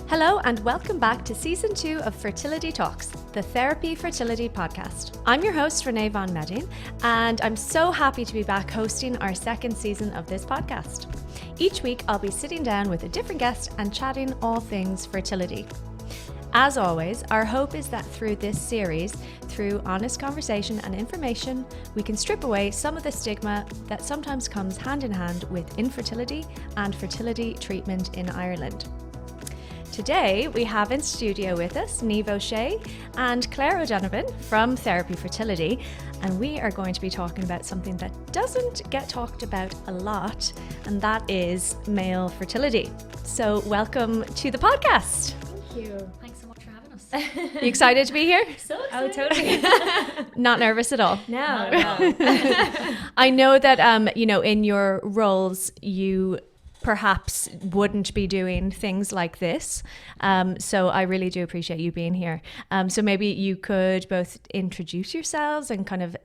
Hello and welcome back to Season 2 of Fertility Talks, the Therapie Fertility podcast. I'm your host, Ranae von Meding, and I'm so happy to be back hosting our second season of this podcast. Each week, I'll be sitting down with a different guest and chatting all things fertility. As always, our hope is that through this series, through honest conversation and information, we can strip away some of the stigma that sometimes comes hand in hand with infertility and fertility treatment in Ireland. Today, we have in studio with us Niamh O'Shea and Clare O'Donovan from Thérapie Fertility, and we are going to be talking about something that doesn't get talked about a lot, and that is male fertility. So welcome to the podcast. Thank you. Thanks so much for having us. You excited to be here? So excited. Oh, totally. Not nervous at all? No. I know that, in your roles, you perhaps wouldn't be doing things like this. So I really do appreciate you being here. So maybe you could both introduce yourselves and kind of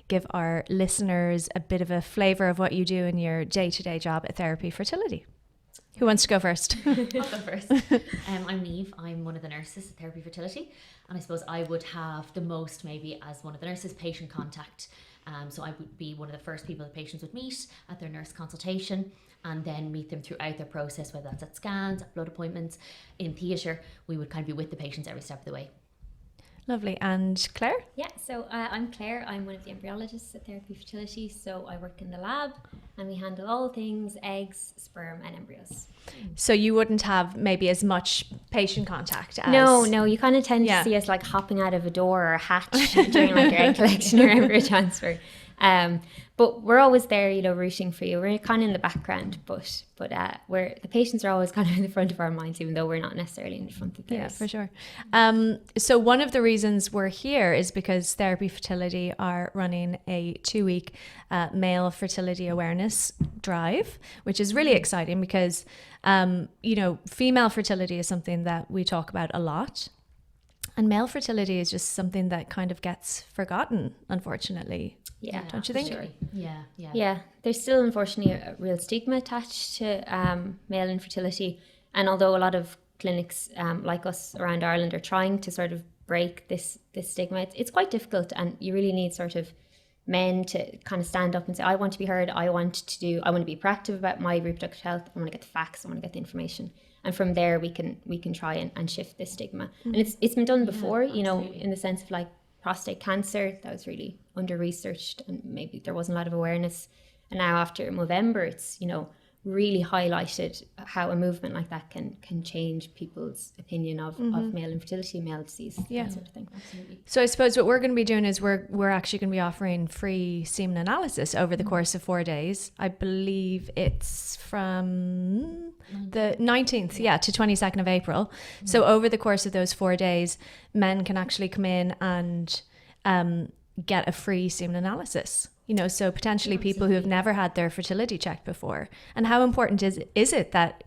give our listeners a bit of a flavour of what you do in your day-to-day job at Thérapie Fertility. Who wants to go first? I'll go first. I'm Niamh. I'm one of the nurses at Thérapie Fertility. And I suppose I would have the most, maybe as one of the nurses, patient contact. So I would be one of the first people that patients would meet at their nurse consultation and then meet them throughout their process, whether that's at scans, at blood appointments, in theatre. We would kind of be with the patients every step of the way. Lovely. And Clare? Yeah, so I'm Clare. I'm one of the embryologists at Thérapie Fertility. So I work in the lab and we handle all things eggs, sperm and embryos. So you wouldn't have maybe as much patient contact as... No, you kind of tend to see us like hopping out of a door or a hatch during like your egg collection or embryo transfer. But we're always there, rooting for you. We're kind of in the background, but the patients are always kind of in the front of our minds, even though we're not necessarily in the front of theirs. Yeah, for sure. So one of the reasons we're here is because Thérapie Fertility are running a 2-week male fertility awareness drive, which is really exciting because, female fertility is something that we talk about a lot. And male fertility is just something that kind of gets forgotten, unfortunately. Yeah, don't you think? Sure. Yeah. Yeah, there's still unfortunately a real stigma attached to male infertility. And although a lot of clinics like us around Ireland are trying to sort of break this stigma, it's quite difficult, and you really need sort of men to kind of stand up and say, I want to be heard, I want to be proactive about my reproductive health, I want to get the facts, I want to get the information. And from there we can try and shift this stigma. And it's been done before, in the sense of like prostate cancer, that was really under-researched and maybe there wasn't a lot of awareness. And now after Movember, it's, really highlighted how a movement like that can change people's opinion of male infertility, male disease, that sort of thing. Absolutely. So I suppose what we're going to be doing is we're actually going to be offering free semen analysis over the course of 4 days. I believe it's from the 19th, to 22nd of April. So over the course of those 4 days, men can actually come in and get a free semen analysis. So potentially people who have never had their fertility checked before. And how important is it that,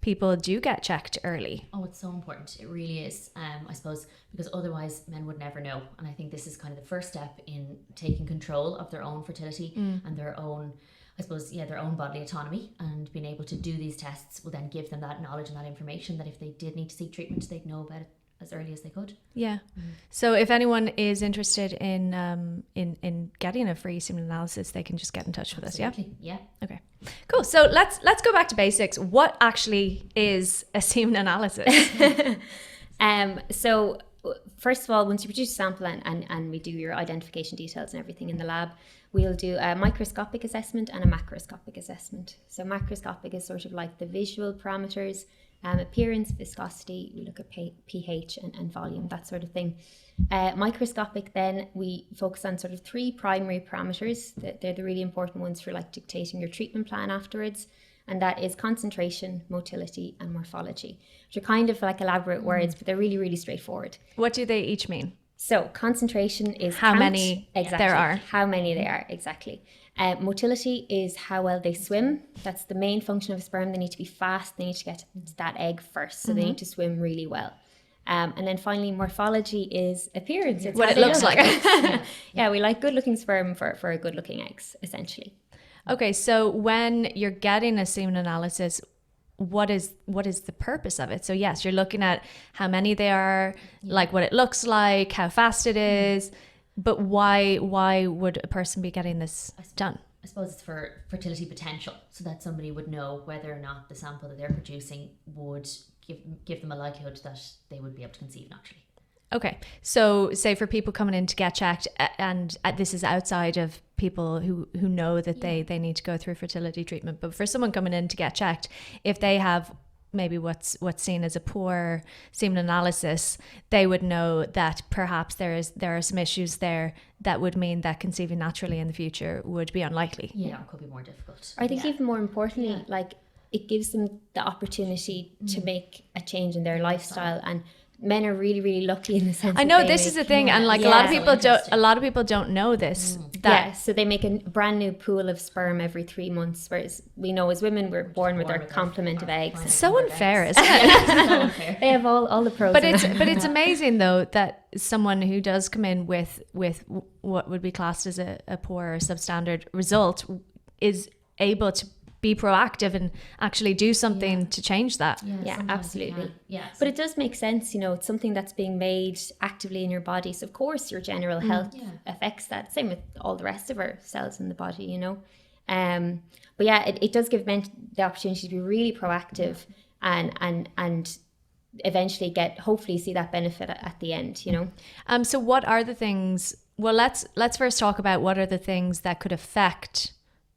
people do get checked early? Oh, it's so important. It really is. I suppose because otherwise men would never know. And I think this is kind of the first step in taking control of their own fertility and their own, their own bodily autonomy, and being able to do these tests will then give them that knowledge and that information that if they did need to seek treatment, they'd know about it as early as they could. Yeah. So if anyone is interested in getting a free semen analysis, they can just get in touch with us. Yeah. Okay. Cool. So let's go back to basics. What actually is a semen analysis? So first of all, once you produce a sample and we do your identification details and everything in the lab, we'll do a microscopic assessment and a macroscopic assessment. So macroscopic is sort of like the visual parameters, appearance, viscosity, we look at pH and volume, that sort of thing. Microscopic, then we focus on sort of 3 primary parameters. They're the really important ones for like dictating your treatment plan afterwards. And that is concentration, motility and morphology, which are kind of like elaborate words, but they're really, really straightforward. What do they each mean? So concentration is how many there are. How many they are, exactly. Motility is how well they swim. That's the main function of a sperm. They need to be fast. They need to get to that egg first. So they need to swim really well. And then finally, morphology is appearance. It's what it looks like. Yeah, we like good looking sperm for good looking eggs, essentially. Okay, so when you're getting a semen analysis, what is the purpose of it? So yes, you're looking at how many they are, like what it looks like, how fast it is, but why would a person be getting this done? I suppose it's for fertility potential, so that somebody would know whether or not the sample that they're producing would give them a likelihood that they would be able to conceive naturally. Okay, so say for people coming in to get checked, and this is outside of people who know that they need to go through fertility treatment, but for someone coming in to get checked, if they have maybe what's seen as a poor semen analysis, they would know that perhaps there are some issues there that would mean that conceiving naturally in the future would be unlikely. Yeah, it could be more difficult. I think even more importantly, like it gives them the opportunity to make a change in their lifestyle, and men are really, really lucky in the sense. I know this is the thing, and like a lot of people don't know this. So they make a brand new pool of sperm every 3 months, whereas we know as women we're born with our complement of eggs. It's so unfair, isn't it? They have all the pros. But it's amazing though that someone who does come in with what would be classed as a poor or substandard result is able to be proactive and actually do something to change that. Yeah, absolutely. Yeah, but it does make sense, it's something that's being made actively in your body. So of course your general health affects that. Same with all the rest of our cells in the body, But yeah, it does give men the opportunity to be really proactive and eventually hopefully see that benefit at the end, So what are the things? Well, let's first talk about what are the things that could affect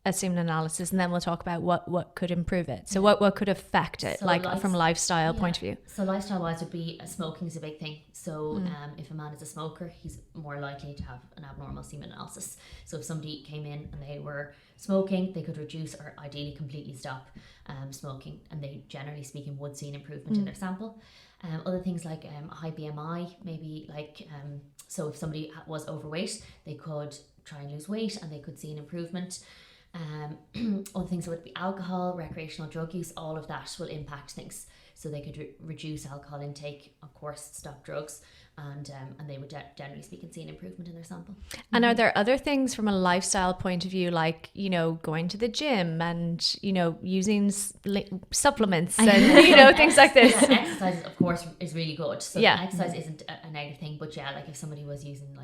a semen analysis, and then we'll talk about what could improve it. So what could affect it, so from a lifestyle point of view? So lifestyle wise would be smoking is a big thing. So if a man is a smoker, he's more likely to have an abnormal semen analysis. So if somebody came in and they were smoking, they could reduce or ideally completely stop smoking, and they generally speaking would see an improvement in their sample. Other things like high BMI, maybe so if somebody was overweight, they could try and lose weight and they could see an improvement. Other things would be alcohol, recreational drug use, all of that will impact things. So they could reduce alcohol intake, of course, stop drugs, and they would generally speaking see an improvement in their sample. And are there other things from a lifestyle point of view, like going to the gym and using supplements and things like this? Yeah, exercise, of course, is really good. So exercise isn't a negative thing, but like if somebody was using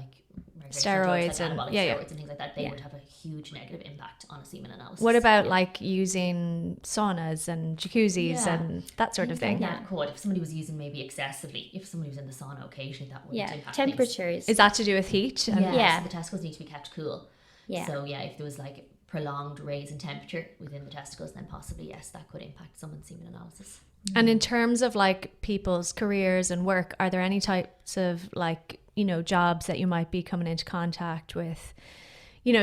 steroids and things like that, they would have a huge negative impact on a semen analysis. What about using saunas and jacuzzis and that sort of thing? Yeah, cool. If somebody was using maybe excessively, if somebody was in the sauna occasionally, that would impact temperatures. Things. Is that to do with heat? So the testicles need to be kept cool. Yeah. So if there was prolonged raise in temperature within the testicles, then possibly yes, that could impact someone's semen analysis. And in terms of people's careers and work, are there any types of jobs that you might be coming into contact with,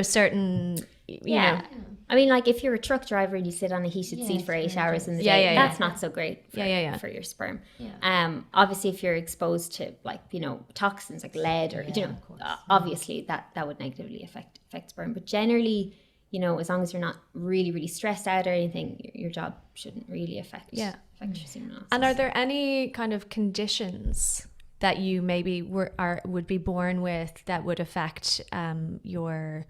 certain, I mean, if you're a truck driver and you sit on a heated seat for 8 hours in the day, that's not so great for your sperm. Yeah. Obviously, if you're exposed to toxins like lead or obviously that would negatively affect sperm. But generally, as long as you're not really, really stressed out or anything, your job shouldn't really affect your semen analysis. And are there any kind of conditions that you maybe would be born with that would affect your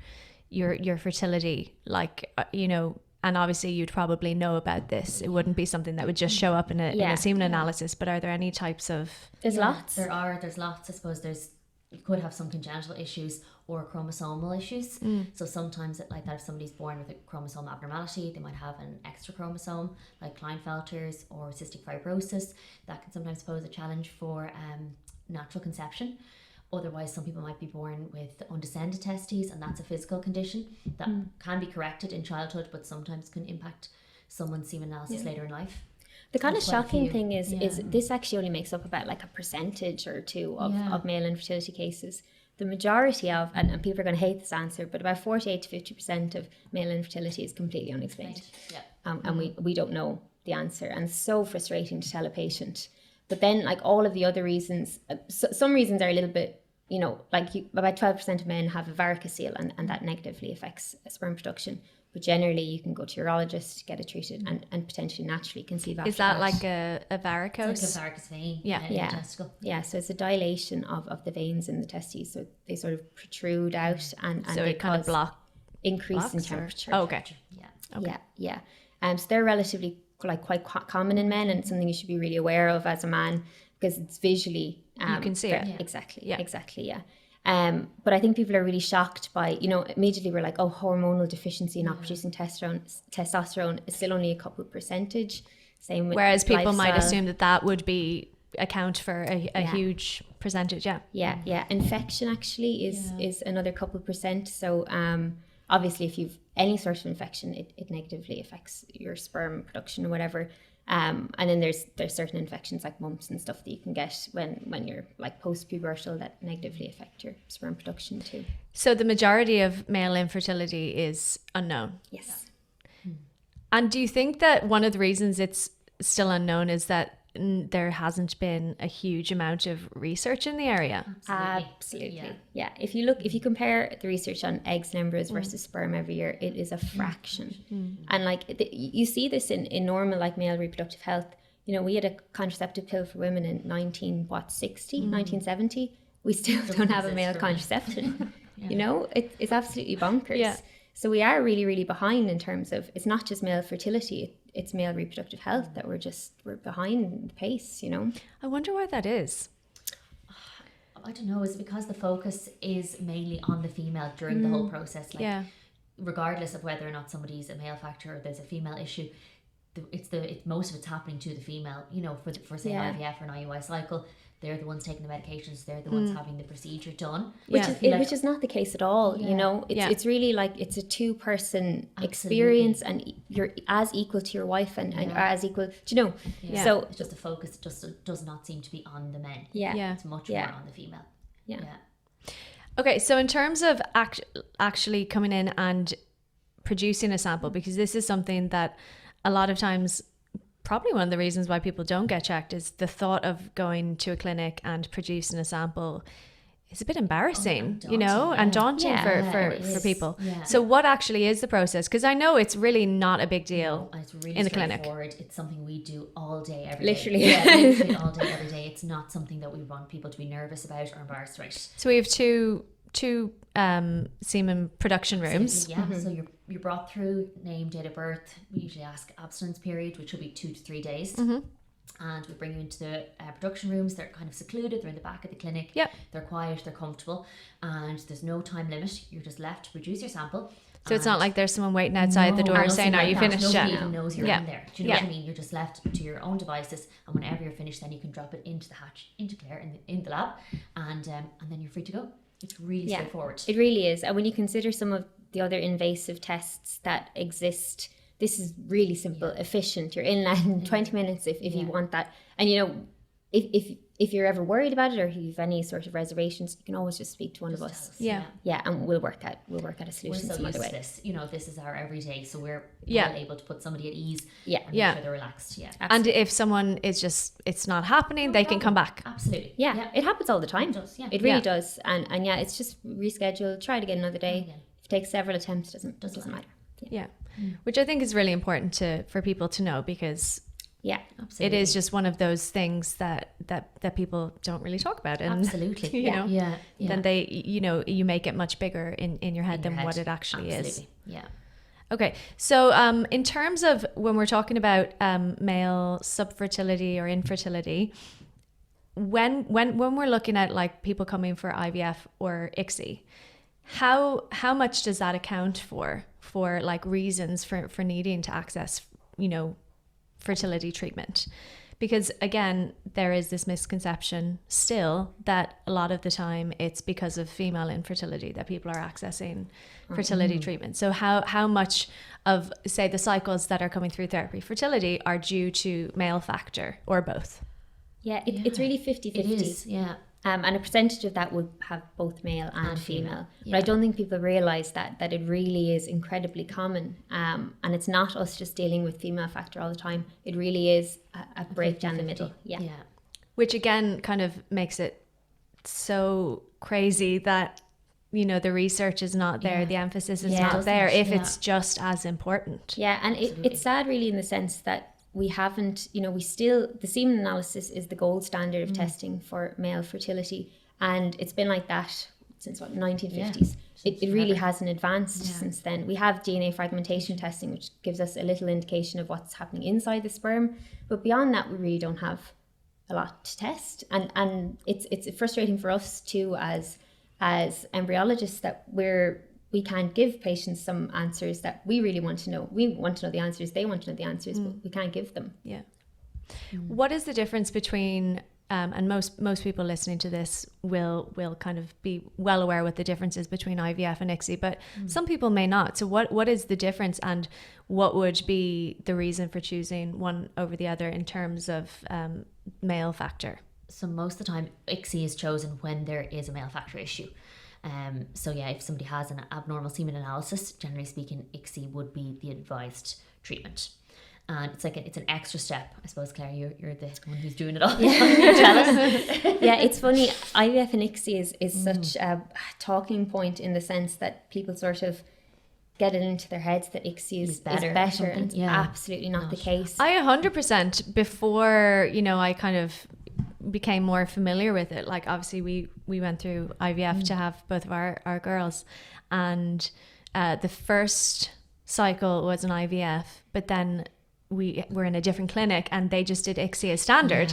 fertility, and obviously you'd probably know about this. It wouldn't be something that would just show up in a semen analysis, but are there any types of... There's lots. There's lots. I suppose you could have some congenital issues or chromosomal issues. So sometimes if somebody's born with a chromosome abnormality, they might have an extra chromosome like Klinefelter's or cystic fibrosis. That can sometimes pose a challenge for natural conception. Otherwise, some people might be born with undescended testes, and that's a physical condition that can be corrected in childhood, but sometimes can impact someone's semen analysis later in life. The kind of shocking thing is this actually only makes up about a percentage or two of male infertility cases. The majority of, and people are going to hate this answer, but about 48 to 50% of male infertility is completely unexplained. And we don't know the answer. And it's so frustrating to tell a patient. But then all of the other reasons, some reasons are a little bit, about 12% of men have a varicocele and that negatively affects sperm production. But generally, you can go to your urologist, get it treated, and potentially naturally conceive after. Is that like a varicose? It's like a varicose vein in the testicle. Yeah, so it's a dilation of the veins in the testes. So they sort of protrude out and so they it kind of increase in temperature. Oh, okay. So they're relatively like quite common in men, and it's something you should be really aware of as a man, because it's visually you can see it. Exactly. Yeah. But I think people are really shocked by, immediately we're like, oh, hormonal deficiency, not producing testosterone is still only a couple percentage. Same with whereas people might lifestyle. assume that would be account for a huge percentage. Yeah. Infection actually is another couple percent. So obviously if you've any sort of infection, it negatively affects your sperm production or whatever. And then there's certain infections like mumps and stuff that you can get when you're like post-pubertal that negatively affect your sperm production too. So the majority of male infertility is unknown. Yes. And do you think that one of the reasons it's still unknown is that there hasn't been a huge amount of research in the area? Absolutely. Yeah. If you compare the research on eggs and embryos versus sperm every year, it is a fraction. And like you see this in normal like male reproductive health. We had a contraceptive pill for women in 1970. We still don't have a male contraception. It's absolutely bonkers. Yeah. So we are really, really behind in terms of, it's not just male fertility, it's male reproductive health that we're behind the pace, I wonder why that is. I don't know. Is it because the focus is mainly on the female during the whole process? Regardless of whether or not somebody's a male factor or there's a female issue, most of it's happening to the female. For say IVF or an IUI cycle, they're the ones taking the medications. They're the ones having the procedure done. Which is not the case at all. It's really like it's a two-person experience, and you're as equal to your wife and as equal. So it's just the focus does not seem to be on the men. It's much more on the female. Okay, so in terms of actually coming in and producing a sample, because this is something that a lot of times, probably one of the reasons why people don't get checked, is the thought of going to a clinic and producing a sample is a bit embarrassing, and daunting for people. Yeah. So what actually is the process? Because I know it's really not a big deal it's really in the clinic. It's something we do all day, every literally. day. Literally all day, every day. It's not something that we want people to be nervous about or embarrassed about. So we have two semen production rooms. So you're brought through, name, date of birth. We usually ask abstinence period, which will be 2 to 3 days. And we bring you into the production rooms. They're kind of secluded. They're in the back of the clinic. They're quiet. They're comfortable. And there's no time limit. You're just left to produce your sample. So it's not like there's someone waiting outside the door saying, are you finished yet? Nobody even knows you're in there. Do you know what I mean? You're just left to your own devices. And whenever you're finished, then you can drop it into the hatch, into Clare, in the lab. And then you're free to go. It's really straightforward. It really is. And when you consider some of the other invasive tests that exist, this is really simple, efficient. You're in that in 20 minutes if you want that. And if you're ever worried about it or if you have any sort of reservations, you can always just speak to one of us. Yeah, and we'll work out a solution. We're so used to this. This is our everyday, so we're well able to put somebody at ease. And make sure they're relaxed. And if someone is it's not happening, they can come back. Absolutely. Yeah, it happens all the time. It does. Yeah, it really does. And it's just reschedule. Try it again another day. If it takes several attempts, doesn't matter. Which I think is really important for people to know, because it is just one of those things that people don't really talk about, and absolutely, then they you make it much bigger in your head than what it actually is. Okay, so in terms of when we're talking about male subfertility or infertility, when we're looking at like people coming for IVF or ICSI, how much does that account for like reasons for needing to access fertility treatment? Because again, there is this misconception still that a lot of the time it's because of female infertility that people are accessing fertility treatment. So how much of, say, the cycles that are coming through Therapy Fertility are due to male factor or both? It's really 50-50. It is, and a percentage of that would have both male and female. But I don't think people realise that it really is incredibly common. And it's not us just dealing with female factor all the time. It really is a breakdown in the middle. Which again kind of makes it so crazy that, the research is not there, the emphasis is not there, if it's just as important. And it's sad really in the sense that we haven't, the semen analysis is the gold standard of testing for male fertility. And it's been like that since 1950s. it really hasn't advanced since then. We have DNA fragmentation testing, which gives us a little indication of what's happening inside the sperm, but beyond that, we really don't have a lot to test. And it's frustrating for us too as embryologists that we can't give patients some answers that we really want to know. We want to know the answers, they want to know the answers, but we can't give them. Yeah. What is the difference between and most people listening to this will kind of be well aware what the difference is between IVF and ICSI, but some people may not. So what is the difference, and what would be the reason for choosing one over the other in terms of male factor? So most of the time, ICSI is chosen when there is a male factor issue. So yeah, if somebody has an abnormal semen analysis, generally speaking, ICSI would be the advised treatment. And it's like it's an extra step. I suppose, Claire, you're the one who's doing it all. Yeah, it's funny. IVF and ICSI is such a talking point in the sense that people sort of get it into their heads that ICSI is better. And it's absolutely not the case. I 100% before, I kind of became more familiar with it. Like obviously we went through IVF to have both of our girls, and the first cycle was an IVF, but then we were in a different clinic and they just did ICSI as standard.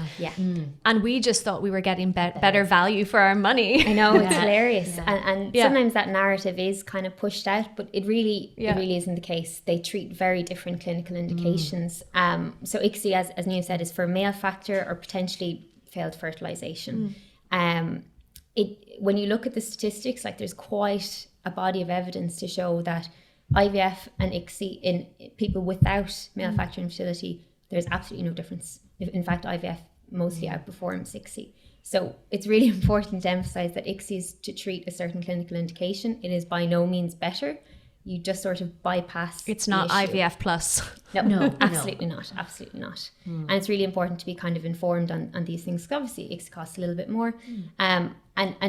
And we just thought we were getting better value for our money. I know, it's hilarious. And sometimes that narrative is kind of pushed out, but it really isn't the case. They treat very different clinical indications. So ICSI, as Niamh said, is for male factor or potentially failed fertilization. When you look at the statistics, like there's quite a body of evidence to show that IVF and ICSI in people without male factor infertility, there's absolutely no difference. In fact, IVF mostly outperforms ICSI. So it's really important to emphasize that ICSI is to treat a certain clinical indication. It is by no means better. You just sort of bypass. It's not IVF plus. No, absolutely not. Absolutely not. And it's really important to be kind of informed on these things. Obviously, ICSI costs a little bit more. And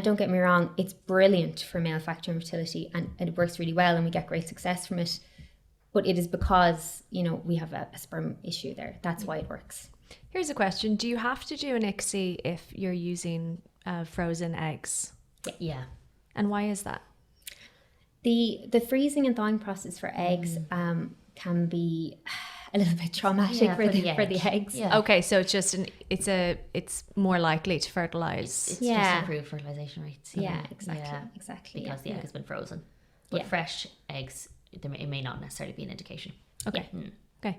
don't get me wrong, it's brilliant for male factor infertility, and it works really well, and we get great success from it. But it is because, we have a sperm issue there. That's why it works. Here's a question. Do you have to do an ICSI if you're using frozen eggs? Yeah. And why is that? The freezing and thawing process for eggs can be a little bit traumatic for the eggs. Yeah. Okay, so it's just it's more likely to fertilize. It's just improved fertilization rates. Yeah, exactly. Because the egg has been frozen. But fresh eggs, it may not necessarily be an indication. Okay. Okay.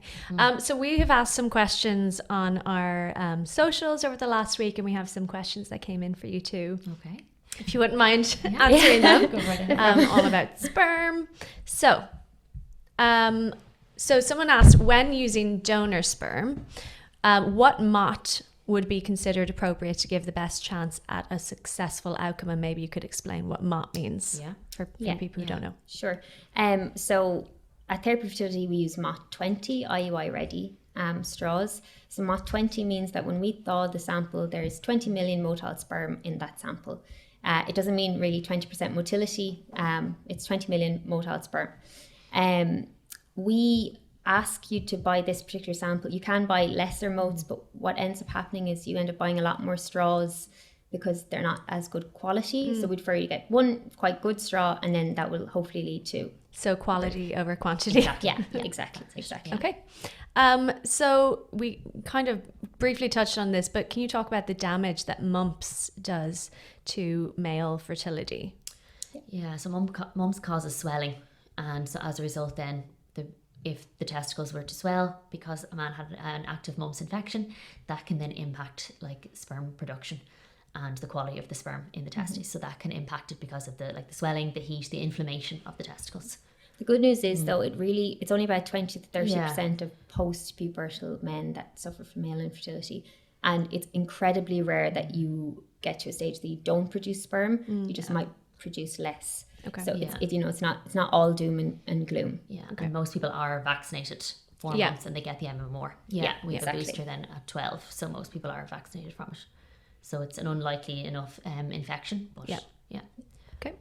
So we have asked some questions on our socials over the last week, and we have some questions that came in for you too. Okay. If you wouldn't mind answering them. All about sperm. So someone asked, when using donor sperm, what MOT would be considered appropriate to give the best chance at a successful outcome? And maybe you could explain what MOT means for people who don't know. Sure. So at Therapie Fertility, we use MOT 20 IUI ready straws. So MOT 20 means that when we thaw the sample, there's 20 million motile sperm in that sample. It doesn't mean really 20% motility. It's 20 million motile sperm. We ask you to buy this particular sample. You can buy lesser motes, but what ends up happening is you end up buying a lot more straws because they're not as good quality. So we'd prefer you to get one quite good straw, and then that will hopefully lead to... So quality over quantity. Exactly. Yeah, exactly. Okay. So we kind of briefly touched on this, but can you talk about the damage that mumps does to male fertility? Yeah, so mumps causes swelling, and so as a result then, if the testicles were to swell because a man had an active mumps infection, that can then impact like sperm production and the quality of the sperm in the testes. So that can impact it because of the swelling, the heat, the inflammation of the testicles. The good news is though, it's only about 20 to 30% of post-pubertal men that suffer from male infertility, and it's incredibly rare that you get to a stage that you don't produce sperm. You just might produce less. Okay. So it's not all doom and gloom. Yeah. Okay. And most people are vaccinated 4 months and they get the MMR. We have a booster then at 12, so most people are vaccinated from it. So it's an unlikely enough infection, but yeah. Okay.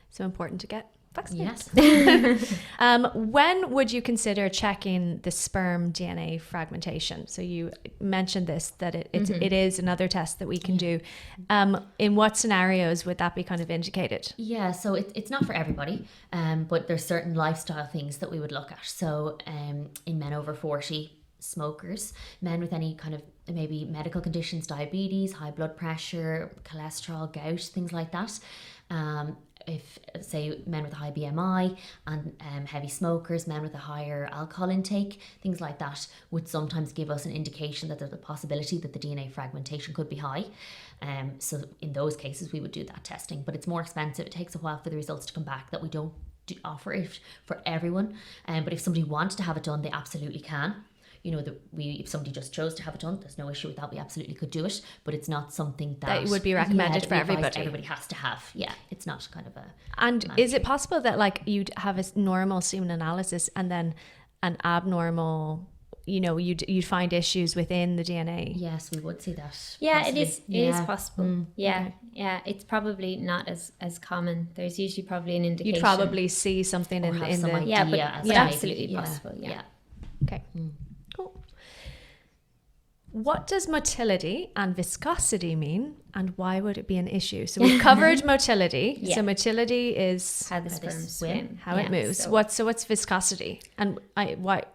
So important to get. Vaccinated. Yes. When would you consider checking the sperm DNA fragmentation? So you mentioned this, that it is another test that we can do. In what scenarios would that be kind of indicated? Yeah, so it's not for everybody, but there's certain lifestyle things that we would look at. So in men over 40, smokers, men with any kind of maybe medical conditions, diabetes, high blood pressure, cholesterol, gout, things like that. If, say, men with a high BMI and heavy smokers, men with a higher alcohol intake, things like that would sometimes give us an indication that there's a possibility that the DNA fragmentation could be high. So in those cases, we would do that testing, but it's more expensive. It takes a while for the results to come back, that we don't offer it for everyone. But if somebody wanted to have it done, they absolutely can. You know, if somebody just chose to have it done, there's no issue with that. We absolutely could do it, but it's not something that would be recommended for everybody. Everybody has to have. Yeah, it's not kind of a. And is it possible that like you'd have a normal semen analysis and then an abnormal, you know, you'd find issues within the DNA? Yes, we would see that. Yeah, possibly. it is possible. Yeah, it's probably not as common. There's usually probably an indication. You'd probably see something in the idea, but as it's absolutely possible. Yeah. Okay. Cool. What does motility and viscosity mean, and why would it be an issue? So we've covered motility. Yeah. So motility is How the sperm swim. how it moves. So what's viscosity, and why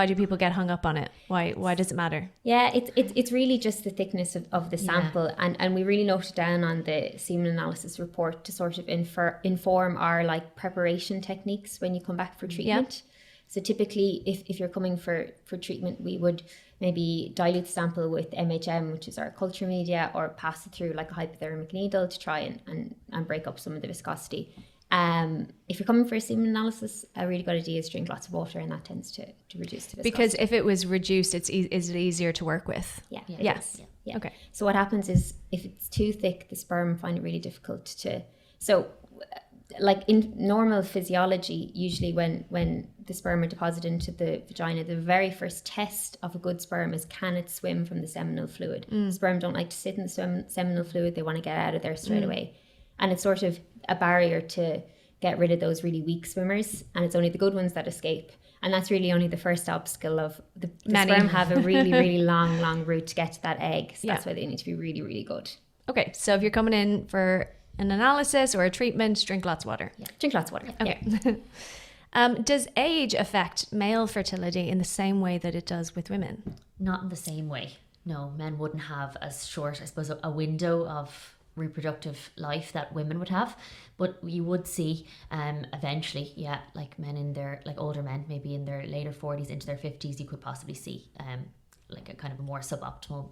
do people get hung up on it? Why does it matter? Yeah, it's really just the thickness of the sample, and we really noted down on the semen analysis report to sort of inform our like preparation techniques when you come back for treatment. Yeah. So typically, if you're coming for treatment, we would maybe dilute the sample with MHM, which is our culture media, or pass it through like a hypothermic needle to try and break up some of the viscosity. If you're coming for a semen analysis, a really good idea is drink lots of water, and that tends to reduce the viscosity. Because if it was reduced, is it easier to work with? Yeah. Yes. Yeah. Okay. So what happens is if it's too thick, the sperm find it really difficult to. So, like in normal physiology, usually when the sperm are deposited into the vagina, the very first test of a good sperm is, can it swim from the seminal fluid? Sperm don't like to sit in the seminal fluid. They want to get out of there straight away. And it's sort of a barrier to get rid of those really weak swimmers. And it's only the good ones that escape. And that's really only the first obstacle of the sperm have a really, really long route to get to that egg. So that's why they need to be really, really good. Okay. So if you're coming in for an analysis or a treatment, drink lots of water. Yeah, drink lots of water. Okay. Does age affect male fertility in the same way that it does with women? Not in the same way. No, men wouldn't have as short, I suppose, a window of reproductive life that women would have, but you would see eventually, like men in their, like older men, maybe in their later 40s into their 50s, you could possibly see like a kind of a more suboptimal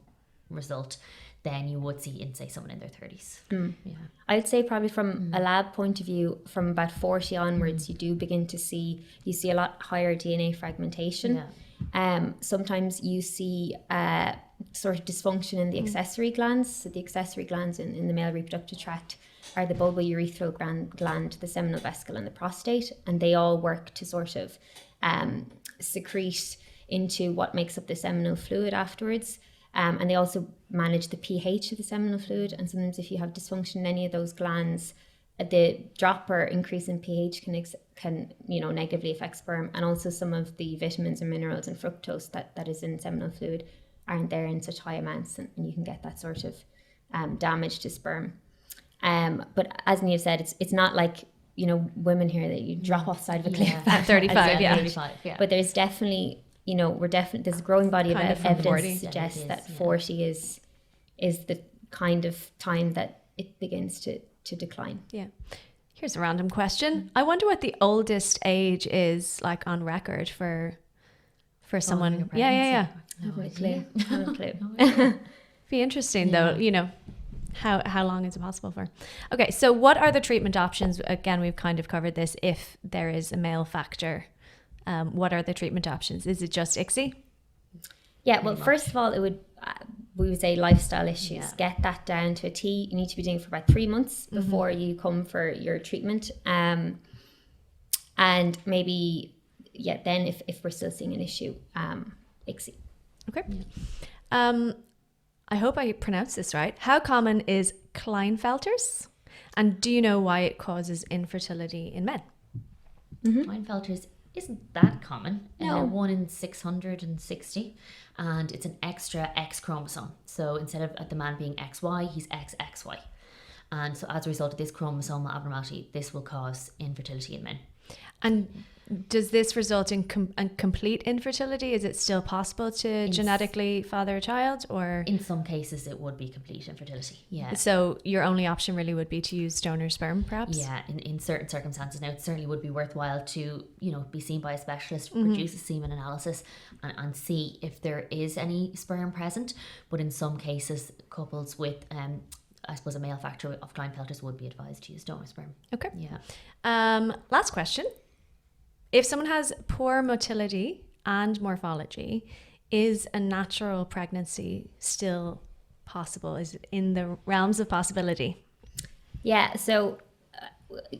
result than you would see in, say, someone in their 30s. Yeah, I'd say probably from a lab point of view, from about 40 onwards, you do begin to see a lot higher DNA fragmentation. Sometimes you see sort of dysfunction in the accessory glands. So the accessory glands in the male reproductive tract are the bulbourethral gland, the seminal vesicle, and the prostate, and they all work to sort of secrete into what makes up the seminal fluid afterwards. And they also manage the pH of the seminal fluid. And sometimes if you have dysfunction in any of those glands, the drop or increase in pH can negatively affect sperm. And also some of the vitamins and minerals and fructose that is in seminal fluid aren't there in such high amounts, and you can get that sort of damage to sperm. But as Niamh said, it's not like, women here that you drop off the side of a cliff at 35. 35, But there's definitely, there's a growing body of evidence 40. suggests that 40 is the kind of time that it begins to decline. Yeah. Here's a random question. I wonder what the oldest age is, like, on record for someone. Yeah. I have no clue. Be interesting though, how long is it possible for? Okay, so what are the treatment options? Again, we've kind of covered this. If there is a male factor, what are the treatment options? Is it just ICSI? Yeah, well, first of all, we would say lifestyle issues. Get that down to a T. You need to be doing it for about 3 months before you come for your treatment. And maybe, then if we're still seeing an issue, ICSI. Okay. I hope I pronounced this right. How common is Klinefelter's? And do you know why it causes infertility in men? Klinefelter's isn't that common. No. 1 in 660, and it's an extra X chromosome. So instead of the man being XY, he's XXY. And so as a result of this chromosomal abnormality, this will cause infertility in men. And does this result in complete infertility? Is it still possible to genetically father a child, or? In some cases, it would be complete infertility. Yeah. So your only option really would be to use donor sperm, perhaps? Yeah, in certain circumstances. Now, it certainly would be worthwhile to, be seen by a specialist, produce a semen analysis and see if there is any sperm present. But in some cases, couples with, I suppose, a male factor of Klinefelter's would be advised to use donor sperm. Okay. Yeah. Last question. If someone has poor motility and morphology, is a natural pregnancy still possible? Is it in the realms of possibility? Yeah, so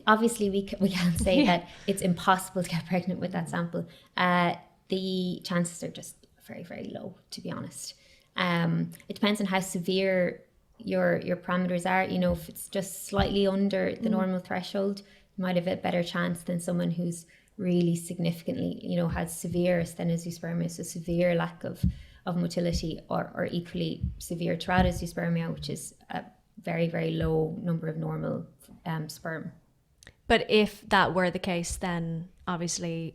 obviously we can't say that it's impossible to get pregnant with that sample. The chances are just very, very low, to be honest. It depends on how severe your parameters are. If it's just slightly under the normal threshold, you might have a better chance than someone who's really significantly, has severe astenospermia, so severe lack of motility, or equally severe teratospermia, which is a very, very low number of normal sperm. But if that were the case, then obviously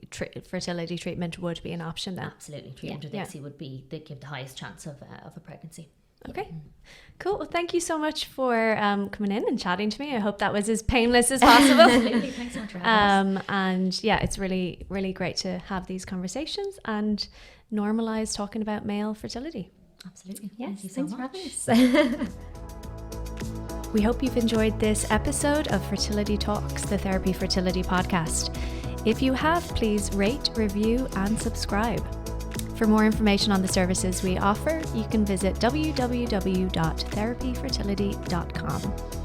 fertility treatment would be an option then. Absolutely. Treatment with ICSI would give the highest chance of a pregnancy. Okay, cool. Well, thank you so much for coming in and chatting to me. I hope that was as painless as possible. Absolutely. Thanks so much for having us. And yeah, it's really, really great to have these conversations and normalize talking about male fertility. Absolutely. Yes, thank you so thanks much. for having us. We hope you've enjoyed this episode of Fertility Talks, the Therapy Fertility podcast. If you have, please rate, review, and subscribe. For more information on the services we offer, you can visit www.therapyfertility.com.